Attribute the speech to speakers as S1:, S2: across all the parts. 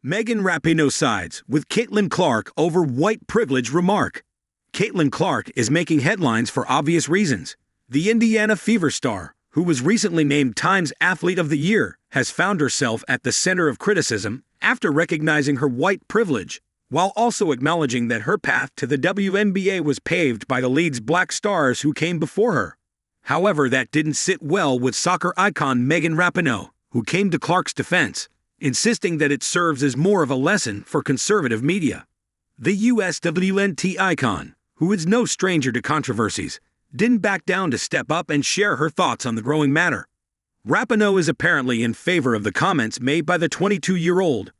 S1: Rapinoe sides with Caitlin Clark over white privilege remark. Caitlin Clark is making headlines for obvious reasons. The Indiana Fever star, who was recently named Times Athlete of the Year, has found herself at the center of criticism after recognizing her white privilege, while also acknowledging that her path to the WNBA was paved by the league's black stars who came before her. However, that didn't sit well with soccer icon Rapinoe, who came to Clark's defense, insisting that it serves as more of a lesson for conservative media. The USWNT icon, who is no stranger to controversies, didn't back down to step up and share her thoughts on the growing matter. Rapinoe is apparently in favor of the comments made by the 22-year-old.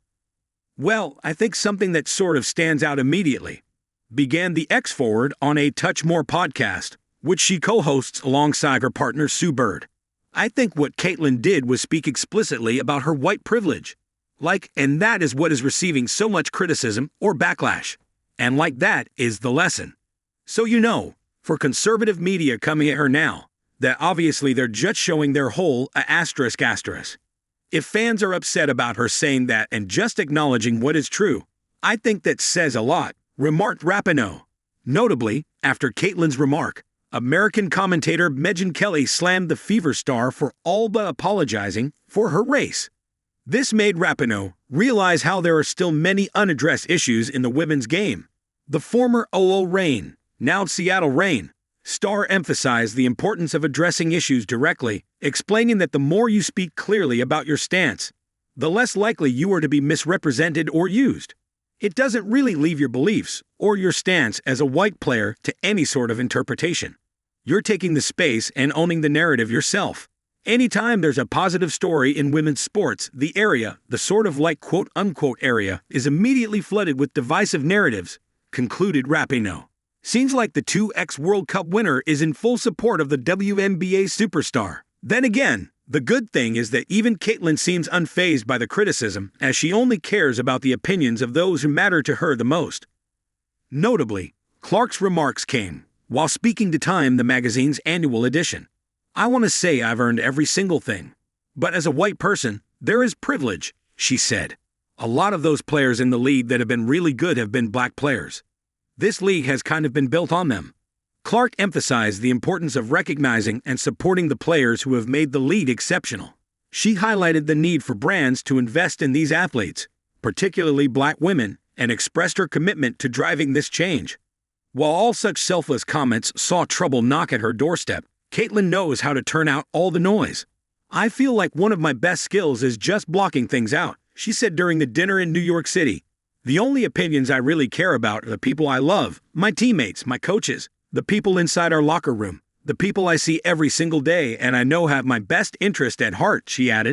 S1: "Well, I think something that sort of stands out immediately," began the ex-forward on a Touch More podcast, which she co-hosts alongside her partner Sue Bird. "I think what Caitlin did was speak explicitly about her white privilege. And that is what is receiving so much criticism or backlash. And that is the lesson. So for conservative media coming at her now, that obviously they're just showing their whole asterisk. If fans are upset about her saying that and just acknowledging what is true, I think that says a lot," remarked Rapinoe. Notably, after Caitlin's remark, American commentator Megyn Kelly slammed the Fever star for all but apologizing for her race. This made Rapinoe realize how there are still many unaddressed issues in the women's game. The former OO Reign, now Seattle Reign, star emphasized the importance of addressing issues directly, explaining that the more you speak clearly about your stance, the less likely you are to be misrepresented or used. It doesn't really leave your beliefs or your stance as a white player to any sort of interpretation. You're taking the space and owning the narrative yourself. Anytime there's a positive story in women's sports, the sort of quote-unquote area, is immediately flooded with divisive narratives, concluded Rapinoe. Seems like the 2x World Cup winner is in full support of the WNBA superstar. Then again, the good thing is that even Caitlin seems unfazed by the criticism, as she only cares about the opinions of those who matter to her the most. Notably, Clark's remarks came while speaking to Time, the magazine's annual edition. "I want to say I've earned every single thing. But as a white person, there is privilege," she said. "A lot of those players in the league that have been really good have been black players. This league has kind of been built on them." Clark emphasized the importance of recognizing and supporting the players who have made the league exceptional. She highlighted the need for brands to invest in these athletes, particularly black women, and expressed her commitment to driving this change. While all such selfless comments saw trouble knock at her doorstep, Caitlin knows how to turn out all the noise. "I feel like one of my best skills is just blocking things out," she said during the dinner in New York City. "The only opinions I really care about are the people I love, my teammates, my coaches, the people inside our locker room, the people I see every single day and I know have my best interest at heart," she added.